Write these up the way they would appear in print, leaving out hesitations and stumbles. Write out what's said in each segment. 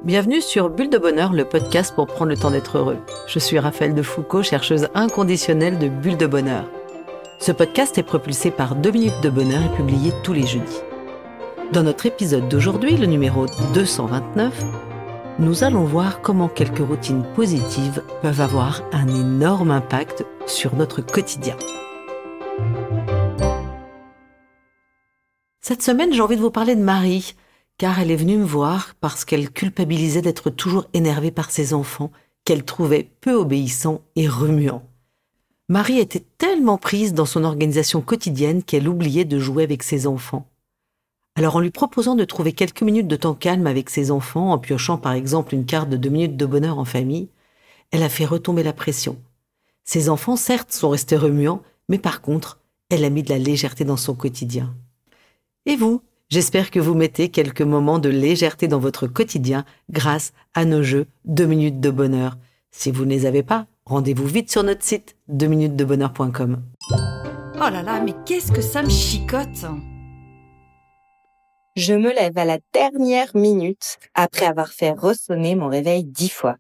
Bienvenue sur Bulle de Bonheur, le podcast pour prendre le temps d'être heureux. Je suis Raphaëlle Defoucault, chercheuse inconditionnelle de Bulle de Bonheur. Ce podcast est propulsé par 2 minutes de bonheur et publié tous les jeudis. Dans notre épisode d'aujourd'hui, le numéro 229, nous allons voir comment quelques routines positives peuvent avoir un énorme impact sur notre quotidien. Cette semaine, j'ai envie de vous parler de Marie, car elle est venue me voir parce qu'elle culpabilisait d'être toujours énervée par ses enfants, qu'elle trouvait peu obéissants et remuants. Marie était tellement prise dans son organisation quotidienne qu'elle oubliait de jouer avec ses enfants. Alors en lui proposant de trouver quelques minutes de temps calme avec ses enfants, en piochant par exemple une carte de 2 minutes de bonheur en famille, elle a fait retomber la pression. Ses enfants, certes, sont restés remuants, mais par contre, elle a mis de la légèreté dans son quotidien. Et vous ? J'espère que vous mettez quelques moments de légèreté dans votre quotidien grâce à nos jeux 2 minutes de bonheur. Si vous ne les avez pas, rendez-vous vite sur notre site 2minutesdebonheur.com. Oh là là, mais qu'est-ce que ça me chicote! Je me lève à la dernière minute après avoir fait ressonner mon réveil 10 fois.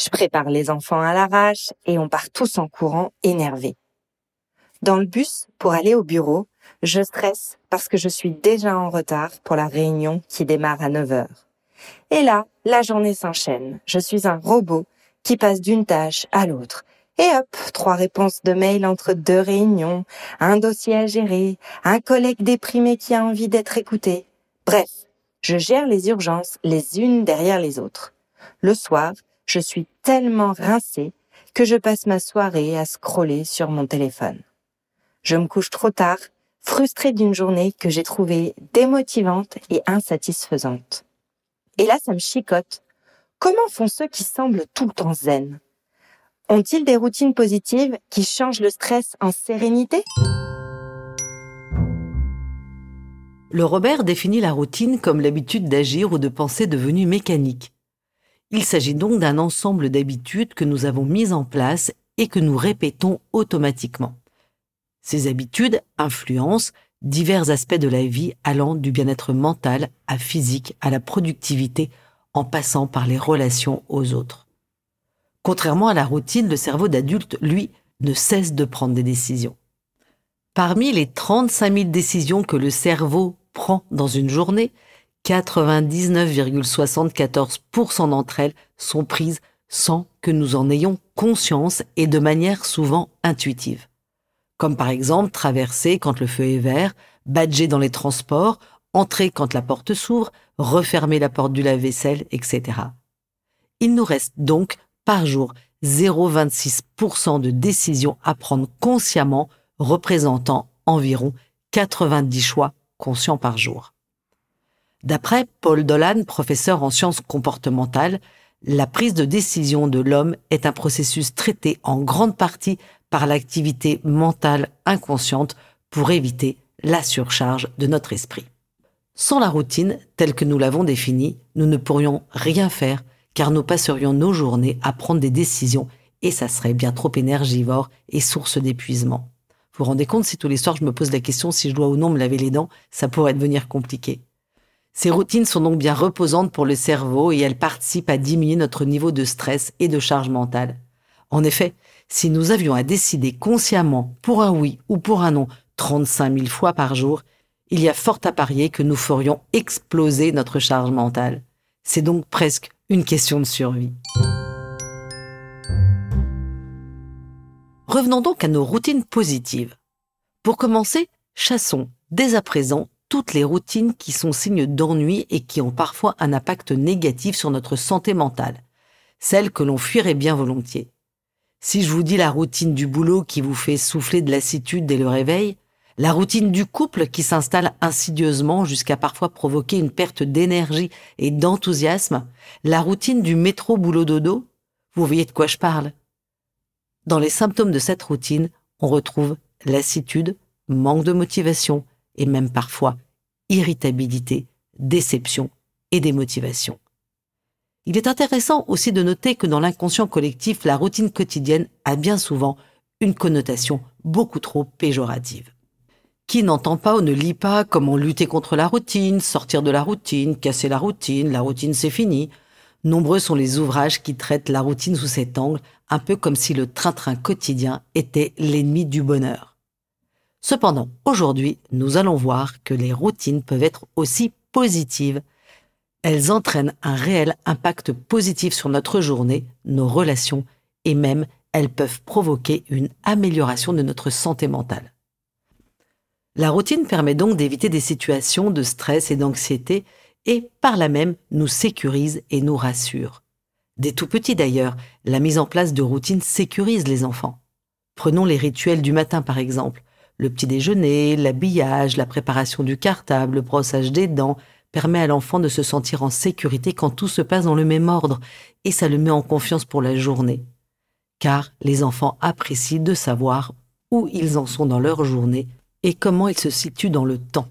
Je prépare les enfants à l'arrache et on part tous en courant énervés. Dans le bus, pour aller au bureau, je stresse parce que je suis déjà en retard pour la réunion qui démarre à 9h. Et là, la journée s'enchaîne. Je suis un robot qui passe d'une tâche à l'autre. Et hop, 3 réponses de mail entre 2 réunions, un dossier à gérer, un collègue déprimé qui a envie d'être écouté. Bref, je gère les urgences les unes derrière les autres. Le soir, je suis tellement rincée que je passe ma soirée à scroller sur mon téléphone. Je me couche trop tard, frustrée d'une journée que j'ai trouvée démotivante et insatisfaisante. Et là, ça me chicote. Comment font ceux qui semblent tout le temps zen ? Ont-ils des routines positives qui changent le stress en sérénité ? Le Robert définit la routine comme l'habitude d'agir ou de penser devenue mécanique. Il s'agit donc d'un ensemble d'habitudes que nous avons mises en place et que nous répétons automatiquement. Ces habitudes influencent divers aspects de la vie allant du bien-être mental à physique à la productivité en passant par les relations aux autres. Contrairement à la routine, le cerveau d'adulte, lui, ne cesse de prendre des décisions. Parmi les 35 000 décisions que le cerveau prend dans une journée, 99,74% d'entre elles sont prises sans que nous en ayons conscience et de manière souvent intuitive. Comme par exemple traverser quand le feu est vert, badger dans les transports, entrer quand la porte s'ouvre, refermer la porte du lave-vaisselle, etc. Il nous reste donc par jour 0,26% de décisions à prendre consciemment, représentant environ 90 choix conscients par jour. D'après Paul Dolan, professeur en sciences comportementales, la prise de décision de l'homme est un processus traité en grande partie par l'activité mentale inconsciente pour éviter la surcharge de notre esprit. Sans la routine, telle que nous l'avons définie, nous ne pourrions rien faire car nous passerions nos journées à prendre des décisions et ça serait bien trop énergivore et source d'épuisement. Vous vous rendez compte, si tous les soirs je me pose la question si je dois ou non me laver les dents, ça pourrait devenir compliqué. Ces routines sont donc bien reposantes pour le cerveau et elles participent à diminuer notre niveau de stress et de charge mentale. En effet, si nous avions à décider consciemment pour un oui ou pour un non 35 000 fois par jour, il y a fort à parier que nous ferions exploser notre charge mentale. C'est donc presque une question de survie. Revenons donc à nos routines positives. Pour commencer, chassons dès à présent toutes les routines qui sont signes d'ennui et qui ont parfois un impact négatif sur notre santé mentale, celles que l'on fuirait bien volontiers. Si je vous dis la routine du boulot qui vous fait souffler de lassitude dès le réveil, la routine du couple qui s'installe insidieusement jusqu'à parfois provoquer une perte d'énergie et d'enthousiasme, la routine du métro boulot dodo, vous voyez de quoi je parle. Dans les symptômes de cette routine, on retrouve lassitude, manque de motivation et même parfois irritabilité, déception et démotivation. Il est intéressant aussi de noter que dans l'inconscient collectif, la routine quotidienne a bien souvent une connotation beaucoup trop péjorative. Qui n'entend pas ou ne lit pas comment lutter contre la routine, sortir de la routine, casser la routine c'est fini. Nombreux sont les ouvrages qui traitent la routine sous cet angle, un peu comme si le train-train quotidien était l'ennemi du bonheur. Cependant, aujourd'hui, nous allons voir que les routines peuvent être aussi positives. Elles entraînent un réel impact positif sur notre journée, nos relations, et même elles peuvent provoquer une amélioration de notre santé mentale. La routine permet donc d'éviter des situations de stress et d'anxiété et par là même nous sécurise et nous rassure. Dès tout petits d'ailleurs, la mise en place de routines sécurise les enfants. Prenons les rituels du matin par exemple. Le petit déjeuner, l'habillage, la préparation du cartable, le brossage des dents permet à l'enfant de se sentir en sécurité quand tout se passe dans le même ordre et ça le met en confiance pour la journée. Car les enfants apprécient de savoir où ils en sont dans leur journée et comment ils se situent dans le temps.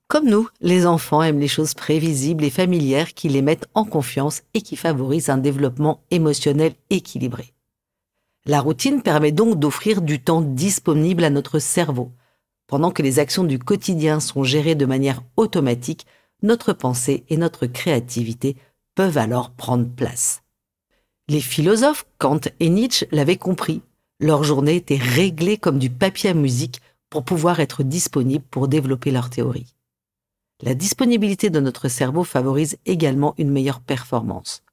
Comme nous, les enfants aiment les choses prévisibles et familières qui les mettent en confiance et qui favorisent un développement émotionnel équilibré. La routine permet donc d'offrir du temps disponible à notre cerveau. Pendant que les actions du quotidien sont gérées de manière automatique, notre pensée et notre créativité peuvent alors prendre place. Les philosophes Kant et Nietzsche l'avaient compris. Leur journée était réglée comme du papier à musique pour pouvoir être disponible pour développer leur théorie. La disponibilité de notre cerveau favorise également une meilleure performance.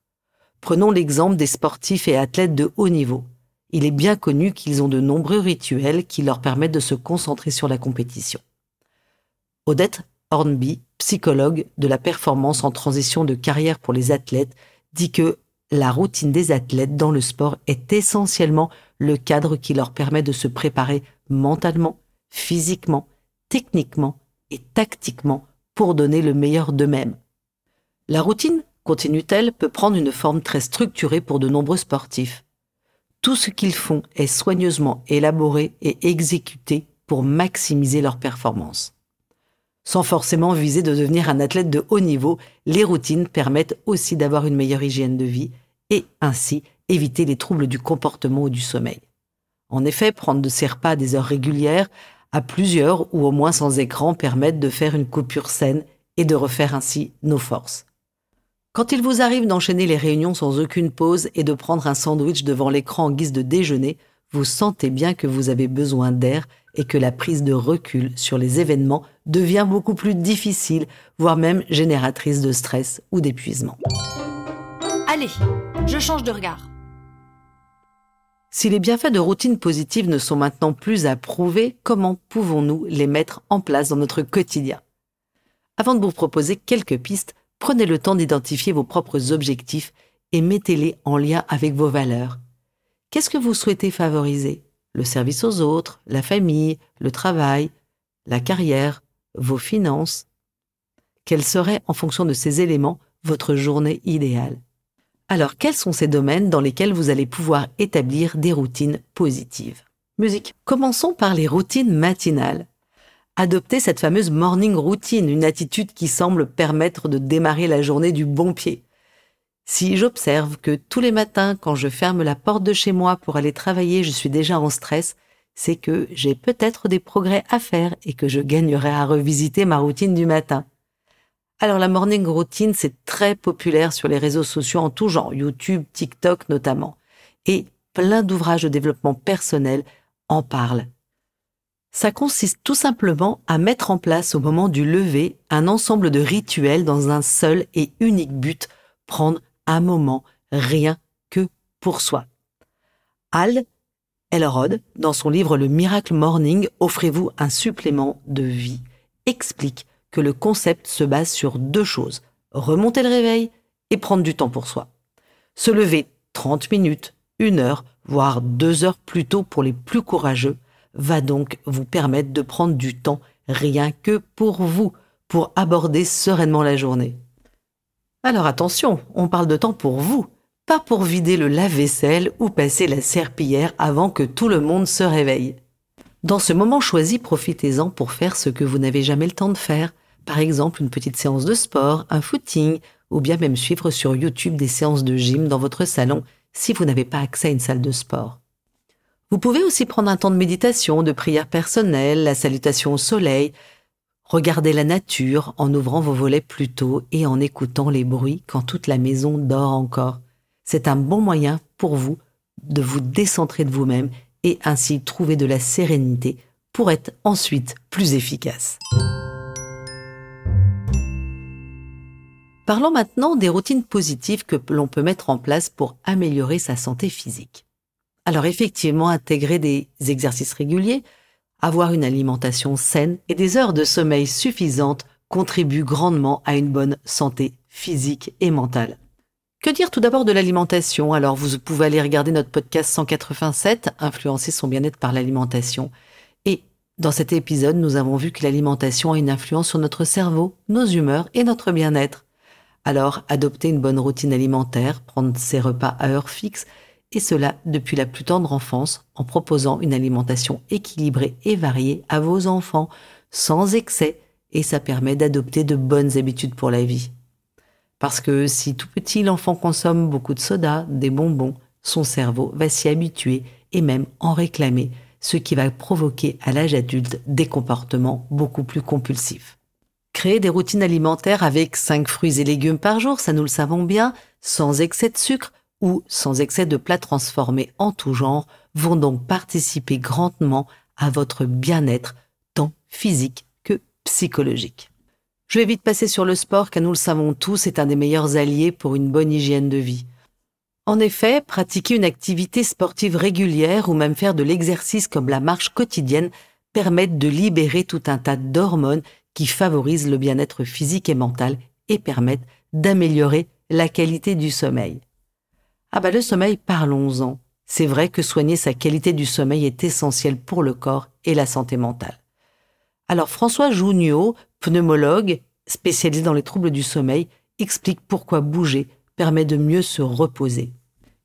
Prenons l'exemple des sportifs et athlètes de haut niveau. Il est bien connu qu'ils ont de nombreux rituels qui leur permettent de se concentrer sur la compétition. Odette Hornby, psychologue de la performance en transition de carrière pour les athlètes, dit que la routine des athlètes dans le sport est essentiellement le cadre qui leur permet de se préparer mentalement, physiquement, techniquement et tactiquement pour donner le meilleur d'eux-mêmes. La routine, continue-t-elle, peut prendre une forme très structurée pour de nombreux sportifs. Tout ce qu'ils font est soigneusement élaboré et exécuté pour maximiser leur performance. Sans forcément viser de devenir un athlète de haut niveau, les routines permettent aussi d'avoir une meilleure hygiène de vie et ainsi éviter les troubles du comportement ou du sommeil. En effet, prendre de ces repas à des heures régulières, à plusieurs ou au moins sans écran, permettent de faire une coupure saine et de refaire ainsi nos forces. Quand il vous arrive d'enchaîner les réunions sans aucune pause et de prendre un sandwich devant l'écran en guise de déjeuner, vous sentez bien que vous avez besoin d'air et que la prise de recul sur les événements devient beaucoup plus difficile, voire même génératrice de stress ou d'épuisement. Allez, je change de regard. Si les bienfaits de routines positives ne sont maintenant plus à prouver, comment pouvons-nous les mettre en place dans notre quotidien? Avant de vous proposer quelques pistes, prenez le temps d'identifier vos propres objectifs et mettez-les en lien avec vos valeurs. Qu'est-ce que vous souhaitez favoriser? Le service aux autres, la famille, le travail, la carrière, vos finances? Quelle serait, en fonction de ces éléments, votre journée idéale? Alors, quels sont ces domaines dans lesquels vous allez pouvoir établir des routines positives? Musique. Commençons par les routines matinales. Adoptez cette fameuse morning routine, une attitude qui semble permettre de démarrer la journée du bon pied. Si j'observe que tous les matins, quand je ferme la porte de chez moi pour aller travailler, je suis déjà en stress, c'est que j'ai peut-être des progrès à faire et que je gagnerai à revisiter ma routine du matin. Alors la morning routine, c'est très populaire sur les réseaux sociaux en tout genre, YouTube, TikTok notamment. Et plein d'ouvrages de développement personnel en parlent. Ça consiste tout simplement à mettre en place au moment du lever un ensemble de rituels dans un seul et unique but, prendre un moment rien que pour soi. Hal Elrod, dans son livre Le Miracle Morning, Offrez-vous un supplément de vie, explique que le concept se base sur deux choses, remonter le réveil et prendre du temps pour soi. Se lever 30 minutes, 1 heure, voire 2 heures plus tôt pour les plus courageux, va donc vous permettre de prendre du temps rien que pour vous, pour aborder sereinement la journée. Alors attention, on parle de temps pour vous, pas pour vider le lave-vaisselle ou passer la serpillière avant que tout le monde se réveille. Dans ce moment choisi, profitez-en pour faire ce que vous n'avez jamais le temps de faire, par exemple une petite séance de sport, un footing, ou bien même suivre sur YouTube des séances de gym dans votre salon si vous n'avez pas accès à une salle de sport. Vous pouvez aussi prendre un temps de méditation, de prière personnelle, la salutation au soleil. Regardez la nature en ouvrant vos volets plus tôt et en écoutant les bruits quand toute la maison dort encore. C'est un bon moyen pour vous de vous décentrer de vous-même et ainsi trouver de la sérénité pour être ensuite plus efficace. Parlons maintenant des routines positives que l'on peut mettre en place pour améliorer sa santé physique. Alors effectivement, intégrer des exercices réguliers, avoir une alimentation saine et des heures de sommeil suffisantes contribuent grandement à une bonne santé physique et mentale. Que dire tout d'abord de l'alimentation? Alors vous pouvez aller regarder notre podcast 187, Influencer son bien-être par l'alimentation. Et dans cet épisode, nous avons vu que l'alimentation a une influence sur notre cerveau, nos humeurs et notre bien-être. Alors, adopter une bonne routine alimentaire, prendre ses repas à heure fixe, et cela depuis la plus tendre enfance, en proposant une alimentation équilibrée et variée à vos enfants, sans excès, et ça permet d'adopter de bonnes habitudes pour la vie. Parce que si tout petit l'enfant consomme beaucoup de soda, des bonbons, son cerveau va s'y habituer et même en réclamer, ce qui va provoquer à l'âge adulte des comportements beaucoup plus compulsifs. Créer des routines alimentaires avec 5 fruits et légumes par jour, ça nous le savons bien, sans excès de sucre ou sans excès de plats transformés en tout genre, vont donc participer grandement à votre bien-être, tant physique que psychologique. Je vais vite passer sur le sport, car nous le savons tous, c'est un des meilleurs alliés pour une bonne hygiène de vie. En effet, pratiquer une activité sportive régulière ou même faire de l'exercice comme la marche quotidienne permettent de libérer tout un tas d'hormones qui favorisent le bien-être physique et mental et permettent d'améliorer la qualité du sommeil. Le sommeil, parlons-en. C'est vrai que soigner sa qualité du sommeil est essentiel pour le corps et la santé mentale. Alors François Junio, pneumologue spécialisé dans les troubles du sommeil, explique pourquoi bouger permet de mieux se reposer.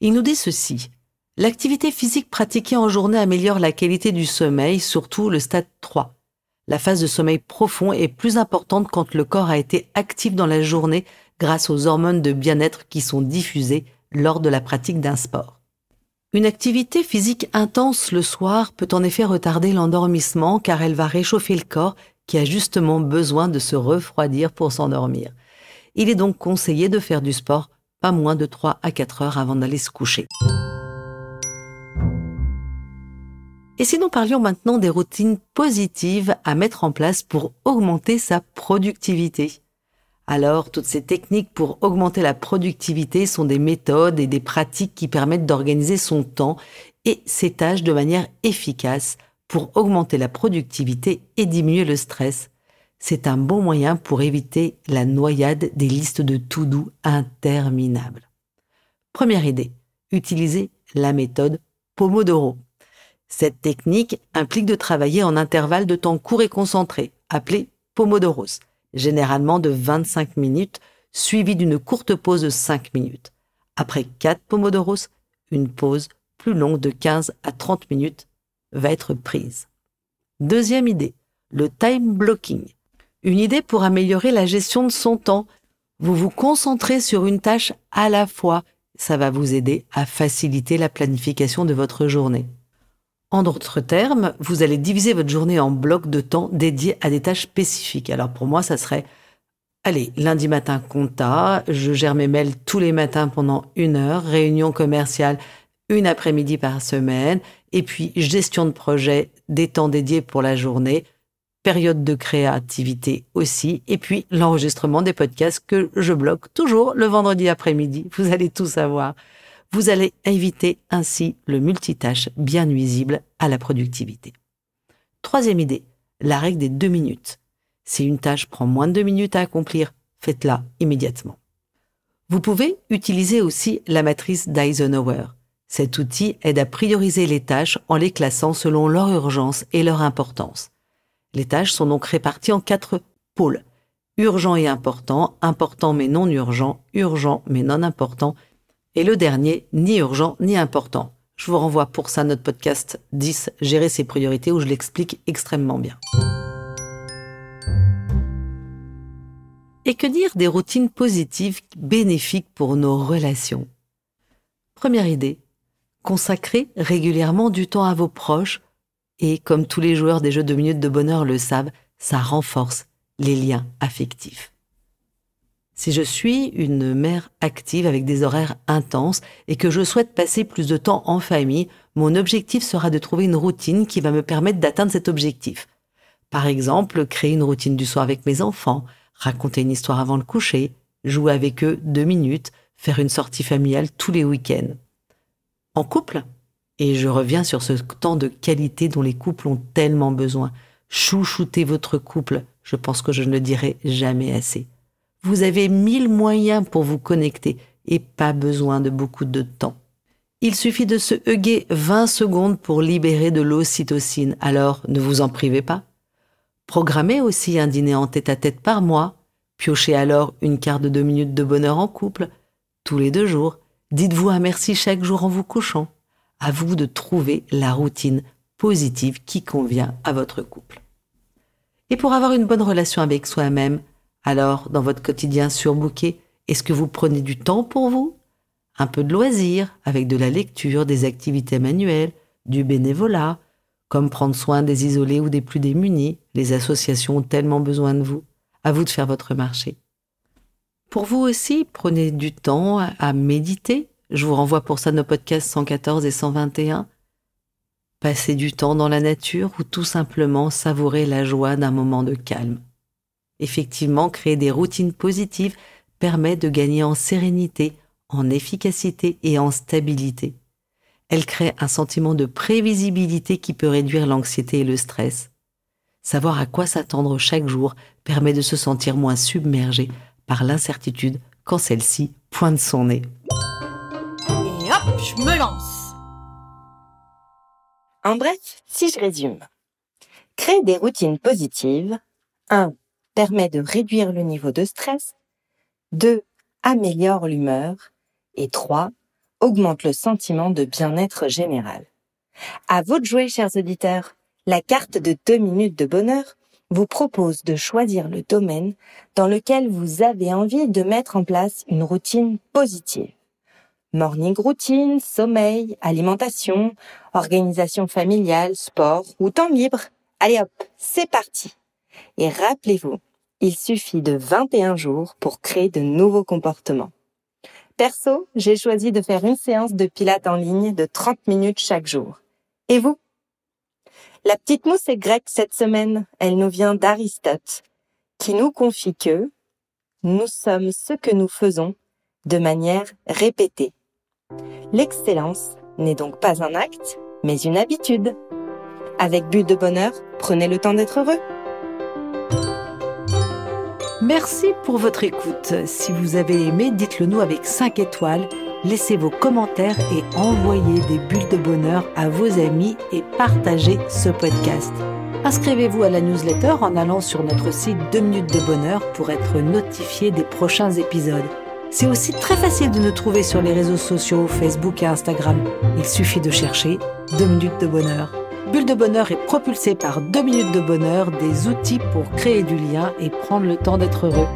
Il nous dit ceci: l'activité physique pratiquée en journée améliore la qualité du sommeil, surtout le stade 3. La phase de sommeil profond est plus importante quand le corps a été actif dans la journée grâce aux hormones de bien-être qui sont diffusées lors de la pratique d'un sport. Une activité physique intense le soir peut en effet retarder l'endormissement car elle va réchauffer le corps qui a justement besoin de se refroidir pour s'endormir. Il est donc conseillé de faire du sport pas moins de 3 à 4 heures avant d'aller se coucher. Et si nous parlions maintenant des routines positives à mettre en place pour augmenter sa productivité? Alors, toutes ces techniques pour augmenter la productivité sont des méthodes et des pratiques qui permettent d'organiser son temps et ses tâches de manière efficace pour augmenter la productivité et diminuer le stress. C'est un bon moyen pour éviter la noyade des listes de to-do interminables. Première idée, utilisez la méthode Pomodoro. Cette technique implique de travailler en intervalles de temps courts et concentrés, appelés Pomodoros, généralement de 25 minutes, suivi d'une courte pause de 5 minutes. Après 4 Pomodoros, une pause plus longue de 15 à 30 minutes va être prise. Deuxième idée, le time blocking. Une idée pour améliorer la gestion de son temps. Vous vous concentrez sur une tâche à la fois. Ça va vous aider à faciliter la planification de votre journée. En d'autres termes, vous allez diviser votre journée en blocs de temps dédiés à des tâches spécifiques. Alors pour moi, ça serait, lundi matin compta, je gère mes mails tous les matins pendant 1 heure, réunion commerciale 1 après-midi par semaine, et puis gestion de projet, des temps dédiés pour la journée, période de créativité aussi, et puis l'enregistrement des podcasts que je bloque toujours le vendredi après-midi. Vous allez tout savoir. Vous allez éviter ainsi le multitâche bien nuisible à la productivité. Troisième idée, la règle des 2 minutes. Si une tâche prend moins de 2 minutes à accomplir, faites-la immédiatement. Vous pouvez utiliser aussi la matrice d'Eisenhower. Cet outil aide à prioriser les tâches en les classant selon leur urgence et leur importance. Les tâches sont donc réparties en 4 pôles. Urgent et important, important mais non urgent, urgent mais non important, et le dernier, ni urgent ni important. Je vous renvoie pour ça à notre podcast 10, Gérer ses priorités, où je l'explique extrêmement bien. Et que dire des routines positives bénéfiques pour nos relations? Première idée, consacrez régulièrement du temps à vos proches et, comme tous les joueurs des jeux de minutes de bonheur le savent, ça renforce les liens affectifs. Si je suis une mère active avec des horaires intenses et que je souhaite passer plus de temps en famille, mon objectif sera de trouver une routine qui va me permettre d'atteindre cet objectif. Par exemple, créer une routine du soir avec mes enfants, raconter une histoire avant le coucher, jouer avec eux 2 minutes, faire une sortie familiale tous les week-ends. En couple, et je reviens sur ce temps de qualité dont les couples ont tellement besoin, chouchoutez votre couple, je pense que je ne le dirai jamais assez. Vous avez 1000 moyens pour vous connecter et pas besoin de beaucoup de temps. Il suffit de se huguer 20 secondes pour libérer de l'ocytocine, alors ne vous en privez pas. Programmez aussi un dîner en tête-à-tête par mois, piochez alors une quart de 2 minutes de bonheur en couple, tous les 2 jours. Dites-vous un merci chaque jour en vous couchant. À vous de trouver la routine positive qui convient à votre couple. Et pour avoir une bonne relation avec soi-même, alors dans votre quotidien surbooké, est-ce que vous prenez du temps pour vous? Un peu de loisirs, avec de la lecture, des activités manuelles, du bénévolat, comme prendre soin des isolés ou des plus démunis. Les associations ont tellement besoin de vous. À vous de faire votre marché. Pour vous aussi, prenez du temps à méditer. Je vous renvoie pour ça nos podcasts 114 et 121. Passez du temps dans la nature ou tout simplement savourer la joie d'un moment de calme. Effectivement, créer des routines positives permet de gagner en sérénité, en efficacité et en stabilité. Elle crée un sentiment de prévisibilité qui peut réduire l'anxiété et le stress. Savoir à quoi s'attendre chaque jour permet de se sentir moins submergé par l'incertitude quand celle-ci pointe son nez. Et hop, je me lance. En bref, si je résume, créer des routines positives, 1. Permet de réduire le niveau de stress, 2. Améliore l'humeur, et 3. Augmente le sentiment de bien-être général. À vous de jouer, chers auditeurs. La carte de 2 minutes de bonheur vous propose de choisir le domaine dans lequel vous avez envie de mettre en place une routine positive. Morning routine, sommeil, alimentation, organisation familiale, sport ou temps libre. Allez hop, c'est parti. Et rappelez-vous, il suffit de 21 jours pour créer de nouveaux comportements. Perso, j'ai choisi de faire une séance de pilates en ligne de 30 minutes chaque jour. Et vous? La petite mousse est grecque cette semaine. Elle nous vient d'Aristote, qui nous confie que nous sommes ce que nous faisons de manière répétée. L'excellence n'est donc pas un acte, mais une habitude. Avec Bulle de Bonheur, prenez le temps d'être heureux. Merci pour votre écoute. Si vous avez aimé, dites-le nous avec 5 étoiles. Laissez vos commentaires et envoyez des bulles de bonheur à vos amis et partagez ce podcast. Inscrivez-vous à la newsletter en allant sur notre site 2 minutes de bonheur pour être notifié des prochains épisodes. C'est aussi très facile de nous trouver sur les réseaux sociaux, Facebook et Instagram. Il suffit de chercher 2 minutes de bonheur. Bulle de bonheur est propulsée par 2 minutes de bonheur, des outils pour créer du lien et prendre le temps d'être heureux.